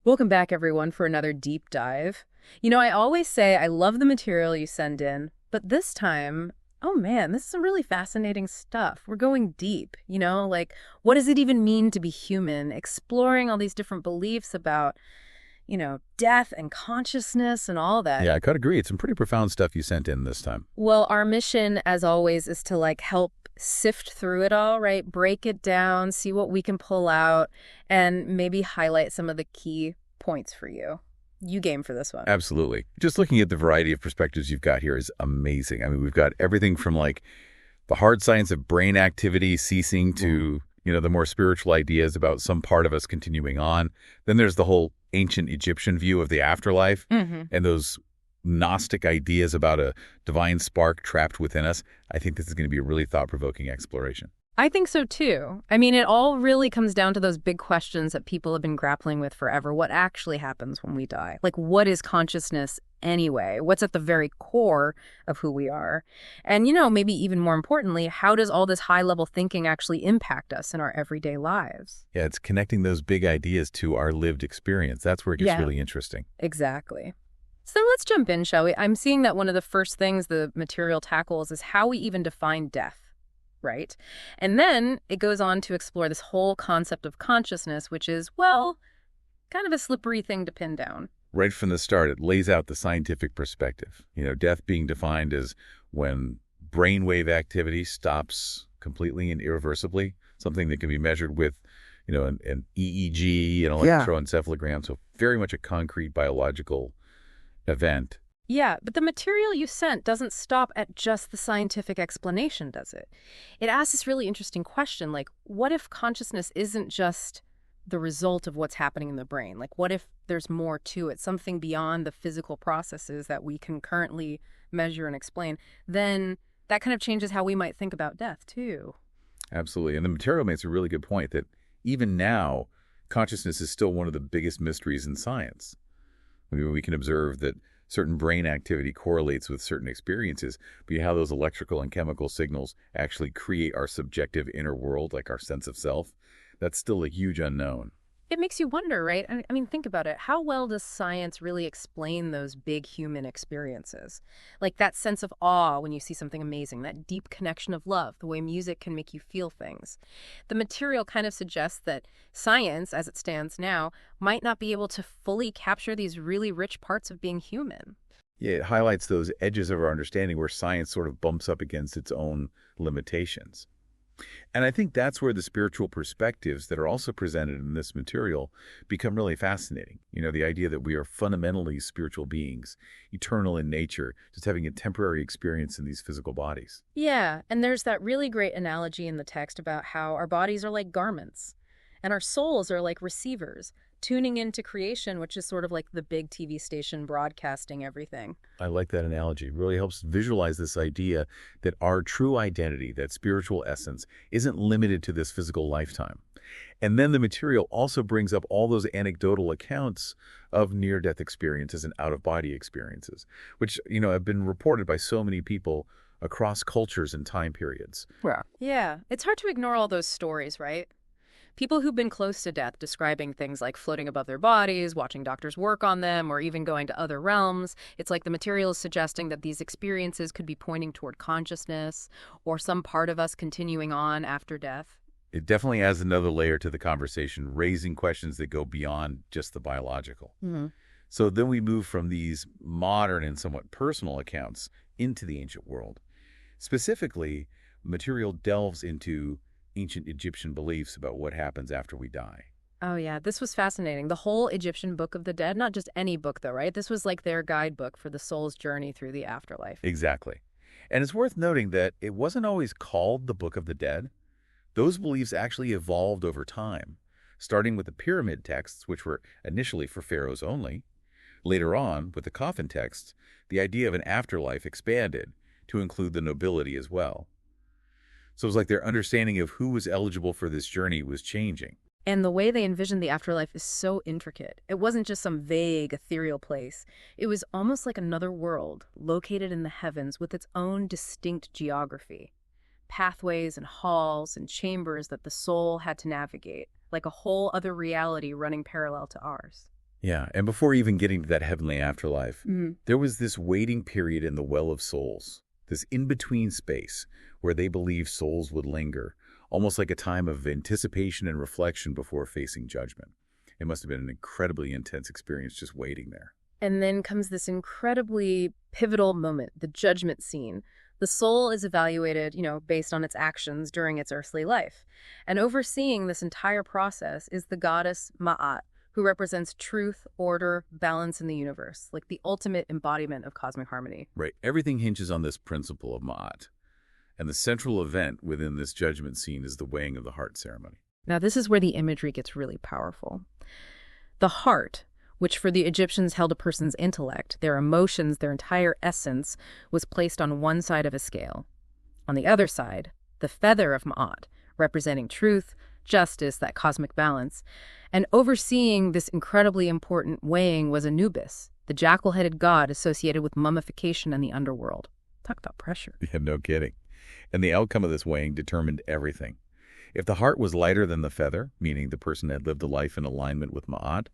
Welcome back, everyone, for another deep dive. I always say I love the material you send in, but this time, oh man, this is some really fascinating stuff. We're going deep, like what does it even mean to be human? Exploring all these different beliefs about, death and consciousness and all that. Yeah, I could agree. It's some pretty profound stuff you sent in this time. Well, our mission, as always, is to help sift through it all, right? Break it down, see what we can pull out, and maybe highlight some of the key points for you. You game for this one. Absolutely. Just looking at the variety of perspectives you've got here is amazing. I mean, we've got everything from like the hard science of brain activity ceasing to, the more spiritual ideas about some part of us continuing on. Then there's the whole ancient Egyptian view of the afterlife and those Gnostic ideas about a divine spark trapped within us. I think this is going to be a really thought-provoking exploration. I think so too. I mean, it all really comes down to those big questions that people have been grappling with forever. What actually happens when we die? Like, what is consciousness anyway? What's at the very core of who we are? And, maybe even more importantly, how does all this high-level thinking actually impact us in our everyday lives? Yeah, it's connecting those big ideas to our lived experience. That's where it gets really interesting. Exactly. So let's jump in, shall we? I'm seeing that one of the first things the material tackles is how we even define death. Right? And then it goes on to explore this whole concept of consciousness, which is, well, kind of a slippery thing to pin down. Right from the start, it lays out the scientific perspective. Death being defined as when brainwave activity stops completely and irreversibly, something that can be measured with, an EEG, an electroencephalogram. So very much a concrete biological event. Yeah, but the material you sent doesn't stop at just the scientific explanation, does it? It asks this really interesting question, like, what if consciousness isn't just the result of what's happening in the brain? Like, what if there's more to it, something beyond the physical processes that we can currently measure and explain? Then that kind of changes how we might think about death, too. Absolutely. And the material makes a really good point that even now, consciousness is still one of the biggest mysteries in science. I mean, we can observe that certain brain activity correlates with certain experiences, but how those electrical and chemical signals actually create our subjective inner world, like our sense of self, that's still a huge unknown. It makes you wonder, right? I mean, think about it. How well does science really explain those big human experiences? Like that sense of awe when you see something amazing, that deep connection of love, the way music can make you feel things. The material kind of suggests that science, as it stands now, might not be able to fully capture these really rich parts of being human. Yeah, it highlights those edges of our understanding where science sort of bumps up against its own limitations. And I think that's where the spiritual perspectives that are also presented in this material become really fascinating. The idea that we are fundamentally spiritual beings, eternal in nature, just having a temporary experience in these physical bodies. Yeah, and there's that really great analogy in the text about how our bodies are like garments and our souls are like receivers, tuning into creation, which is sort of like the big TV station broadcasting everything. I like that analogy. It really helps visualize this idea that our true identity, that spiritual essence, isn't limited to this physical lifetime. And then the material also brings up all those anecdotal accounts of near-death experiences and out-of-body experiences, which, have been reported by so many people across cultures and time periods. Yeah, it's hard to ignore all those stories, right? People who've been close to death describing things like floating above their bodies, watching doctors work on them, or even going to other realms. It's like the material is suggesting that these experiences could be pointing toward consciousness or some part of us continuing on after death. It definitely adds another layer to the conversation, raising questions that go beyond just the biological. So then we move from these modern and somewhat personal accounts into the ancient world. Specifically, material delves into ancient Egyptian beliefs about what happens after we die. Oh, yeah, this was fascinating. The whole Egyptian Book of the Dead, not just any book, though, right? This was like their guidebook for the soul's journey through the afterlife. Exactly. And it's worth noting that it wasn't always called the Book of the Dead. Those beliefs actually evolved over time, starting with the pyramid texts, which were initially for pharaohs only. Later on, with the coffin texts, the idea of an afterlife expanded to include the nobility as well. So it was like their understanding of who was eligible for this journey was changing. And the way they envisioned the afterlife is so intricate. It wasn't just some vague, ethereal place. It was almost like another world, located in the heavens with its own distinct geography. Pathways and halls and chambers that the soul had to navigate, like a whole other reality running parallel to ours. Yeah, and before even getting to that heavenly afterlife, Mhm. there was this waiting period in the Well of Souls, this in-between space where they believed souls would linger, almost like a time of anticipation and reflection before facing judgment. It must have been an incredibly intense experience just waiting there. And then comes this incredibly pivotal moment, the judgment scene. The soul is evaluated, based on its actions during its earthly life. And overseeing this entire process is the goddess Ma'at, who represents truth, order, balance in the universe, like the ultimate embodiment of cosmic harmony. Right, everything hinges on this principle of Ma'at, and the central event within this judgment scene is the weighing of the heart ceremony. Now, this is where the imagery gets really powerful. The heart, which for the Egyptians held a person's intellect, their emotions, their entire essence, was placed on one side of a scale. On the other side, the feather of Ma'at, representing truth, justice, that cosmic balance. And overseeing this incredibly important weighing was Anubis, the jackal-headed god associated with mummification and the underworld. Talk about pressure. Yeah, no kidding. And the outcome of this weighing determined everything. If the heart was lighter than the feather, meaning the person had lived a life in alignment with Ma'at,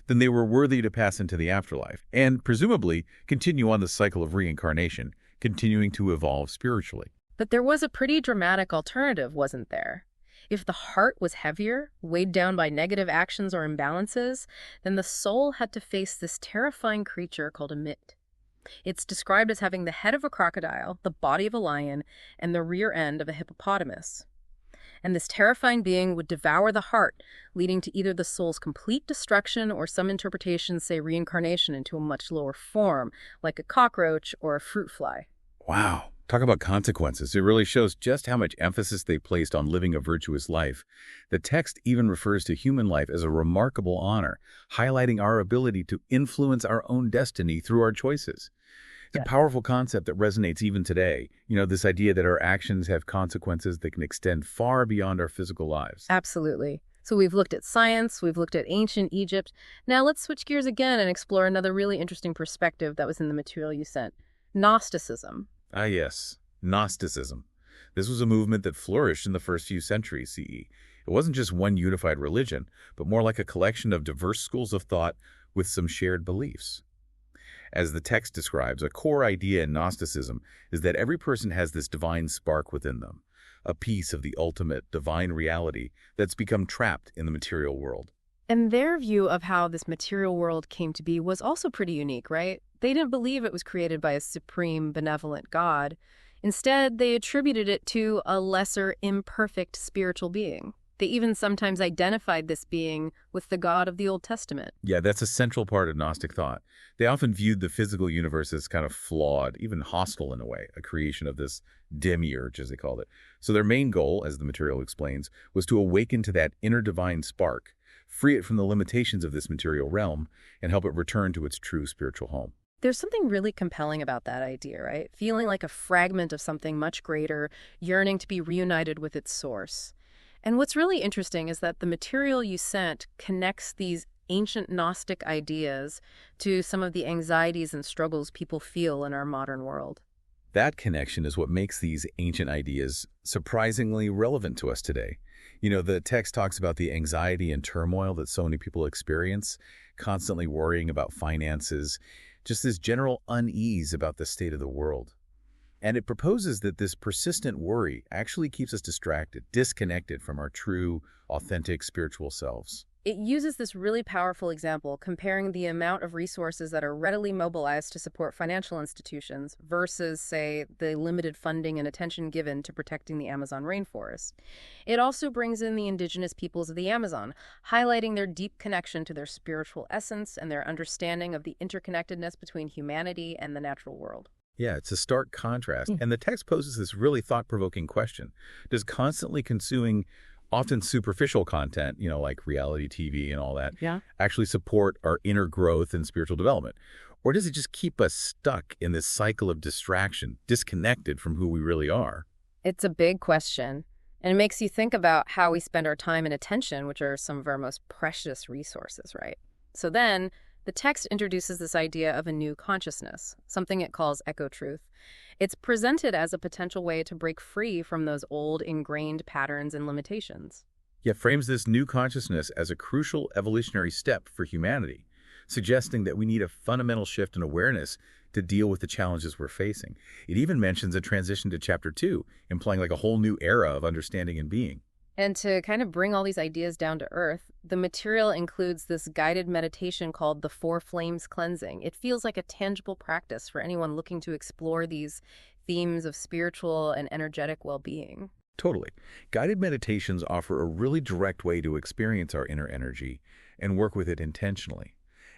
then they were worthy to pass into the afterlife and, presumably, continue on the cycle of reincarnation, continuing to evolve spiritually. But there was a pretty dramatic alternative, wasn't there? If the heart was heavier, weighed down by negative actions or imbalances, then the soul had to face this terrifying creature called a mit. It's described as having the head of a crocodile, the body of a lion, and the rear end of a hippopotamus. And this terrifying being would devour the heart, leading to either the soul's complete destruction or some interpretations say reincarnation into a much lower form, like a cockroach or a fruit fly. Wow. Talk about consequences. It really shows just how much emphasis they placed on living a virtuous life. The text even refers to human life as a remarkable honor, highlighting our ability to influence our own destiny through our choices. It's a powerful concept that resonates even today. This idea that our actions have consequences that can extend far beyond our physical lives. Absolutely. So we've looked at science, we've looked at ancient Egypt. Now let's switch gears again and explore another really interesting perspective that was in the material you sent. Gnosticism. Ah, yes. Gnosticism. This was a movement that flourished in the first few centuries CE. It wasn't just one unified religion, but more like a collection of diverse schools of thought with some shared beliefs. As the text describes, a core idea in Gnosticism is that every person has this divine spark within them, a piece of the ultimate divine reality that's become trapped in the material world. And their view of how this material world came to be was also pretty unique, right? They didn't believe it was created by a supreme, benevolent God. Instead, they attributed it to a lesser, imperfect spiritual being. They even sometimes identified this being with the God of the Old Testament. Yeah, that's a central part of Gnostic thought. They often viewed the physical universe as kind of flawed, even hostile in a way, a creation of this demiurge, as they called it. So their main goal, as the material explains, was to awaken to that inner divine spark, free it from the limitations of this material realm, and help it return to its true spiritual home. There's something really compelling about that idea, right? Feeling like a fragment of something much greater, yearning to be reunited with its source. And what's really interesting is that the material you sent connects these ancient Gnostic ideas to some of the anxieties and struggles people feel in our modern world. That connection is what makes these ancient ideas surprisingly relevant to us today. The text talks about the anxiety and turmoil that so many people experience, constantly worrying about finances, just this general unease about the state of the world. And it proposes that this persistent worry actually keeps us distracted, disconnected from our true, authentic spiritual selves. It uses this really powerful example comparing the amount of resources that are readily mobilized to support financial institutions versus, say, the limited funding and attention given to protecting the Amazon rainforest. It also brings in the indigenous peoples of the Amazon, highlighting their deep connection to their spiritual essence and their understanding of the interconnectedness between humanity and the natural world. Yeah, it's a stark contrast. And the text poses this really thought-provoking question. Does constantly consuming often superficial content, like reality TV and all that, actually support our inner growth and spiritual development? Or does it just keep us stuck in this cycle of distraction, disconnected from who we really are? It's a big question, and it makes you think about how we spend our time and attention, which are some of our most precious resources, right? So then, the text introduces this idea of a new consciousness, something it calls Echotruth. It's presented as a potential way to break free from those old ingrained patterns and limitations. Yet frames this new consciousness as a crucial evolutionary step for humanity. suggesting that we need a fundamental shift in awareness to deal with the challenges we're facing. It even mentions a transition to chapter 2, implying like a whole new era of understanding and being. And to kind of bring all these ideas down to earth, the material includes this guided meditation called the Four Flames Cleansing. It feels like a tangible practice for anyone looking to explore these themes of spiritual and energetic well-being. Totally. Guided meditations offer a really direct way to experience our inner energy and work with it intentionally.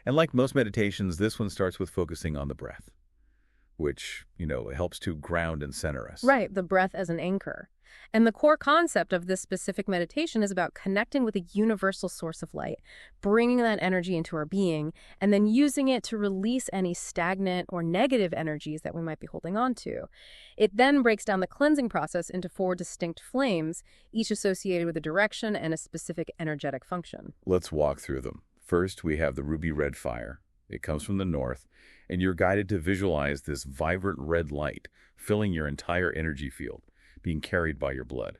And like most meditations, this one starts with focusing on the breath, which, helps to ground and center us. Right, the breath as an anchor. And the core concept of this specific meditation is about connecting with a universal source of light, bringing that energy into our being, and then using it to release any stagnant or negative energies that we might be holding on to. It then breaks down the cleansing process into 4 distinct flames, each associated with a direction and a specific energetic function. Let's walk through them. First, we have the ruby red fire. It comes from the north, and you're guided to visualize this vibrant red light filling your entire energy field, being carried by your blood.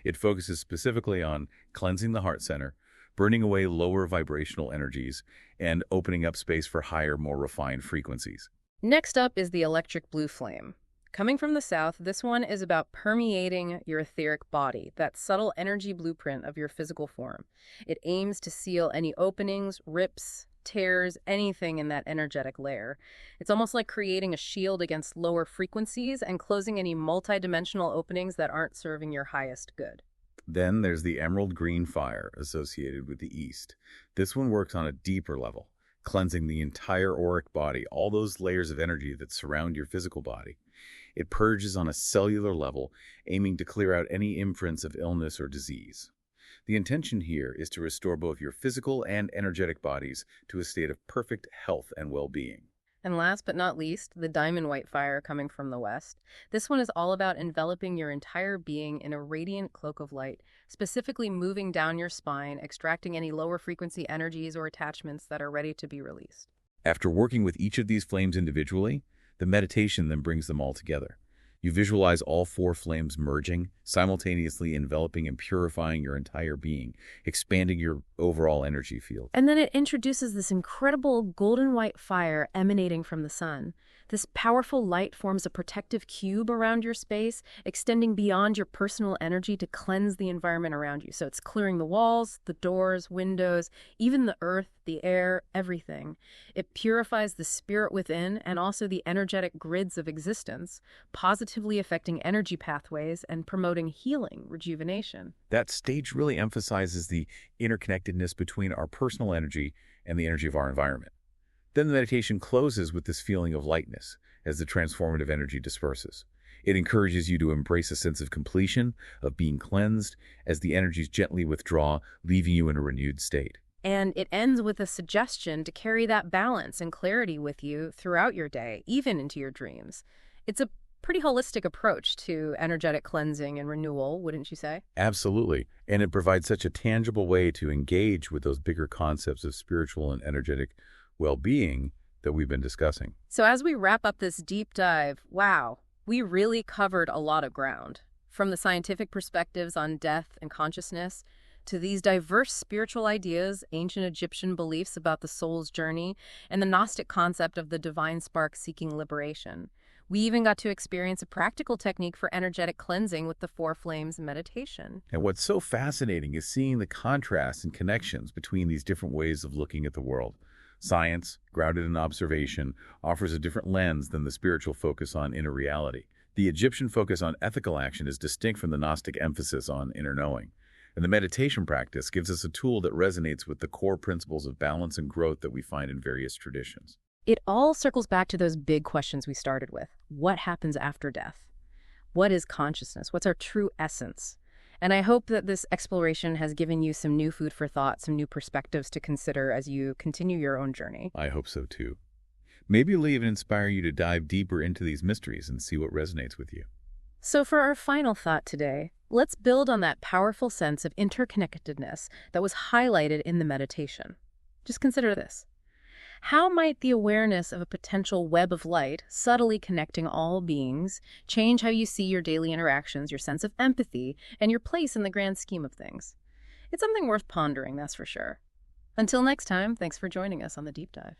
It focuses specifically on cleansing the heart center, burning away lower vibrational energies, and opening up space for higher, more refined frequencies. Next up is the electric blue flame. Coming from the south, this one is about permeating your etheric body, that subtle energy blueprint of your physical form. It aims to seal any openings, rips, tears, anything in that energetic layer. It's almost like creating a shield against lower frequencies and closing any multidimensional openings that aren't serving your highest good. Then there's the emerald green fire associated with the east. This one works on a deeper level, cleansing the entire auric body, all those layers of energy that surround your physical body. It purges on a cellular level, aiming to clear out any imprints of illness or disease. The intention here is to restore both your physical and energetic bodies to a state of perfect health and well-being. And last but not least, the diamond white fire coming from the west. This one is all about enveloping your entire being in a radiant cloak of light, specifically moving down your spine, extracting any lower frequency energies or attachments that are ready to be released. After working with each of these flames individually, the meditation then brings them all together. You visualize all 4 flames merging, simultaneously enveloping and purifying your entire being, expanding your overall energy field. And then it introduces this incredible golden white fire emanating from the sun. This powerful light forms a protective cube around your space, extending beyond your personal energy to cleanse the environment around you. So it's clearing the walls, the doors, windows, even the earth, the air, everything. It purifies the spirit within and also the energetic grids of existence, positively affecting energy pathways and promoting healing, rejuvenation. That stage really emphasizes the interconnectedness between our personal energy and the energy of our environment. Then the meditation closes with this feeling of lightness as the transformative energy disperses. It encourages you to embrace a sense of completion, of being cleansed, as the energies gently withdraw, leaving you in a renewed state. And it ends with a suggestion to carry that balance and clarity with you throughout your day, even into your dreams. It's a pretty holistic approach to energetic cleansing and renewal, wouldn't you say? Absolutely. And it provides such a tangible way to engage with those bigger concepts of spiritual and energetic well-being that we've been discussing. So as we wrap up this deep dive, wow, we really covered a lot of ground. From the scientific perspectives on death and consciousness, to these diverse spiritual ideas, ancient Egyptian beliefs about the soul's journey, and the Gnostic concept of the divine spark seeking liberation. We even got to experience a practical technique for energetic cleansing with the 4 flames meditation. And what's so fascinating is seeing the contrasts and connections between these different ways of looking at the world. Science, grounded in observation, offers a different lens than the spiritual focus on inner reality. The Egyptian focus on ethical action is distinct from the Gnostic emphasis on inner knowing. And the meditation practice gives us a tool that resonates with the core principles of balance and growth that we find in various traditions. It all circles back to those big questions we started with. What happens after death? What is consciousness? What's our true essence? And I hope that this exploration has given you some new food for thought, some new perspectives to consider as you continue your own journey. I hope so too. Maybe it'll even inspire you to dive deeper into these mysteries and see what resonates with you. So for our final thought today, let's build on that powerful sense of interconnectedness that was highlighted in the meditation. Just consider this. How might the awareness of a potential web of light, subtly connecting all beings, change how you see your daily interactions, your sense of empathy, and your place in the grand scheme of things? It's something worth pondering, that's for sure. Until next time, thanks for joining us on the Deep Dive.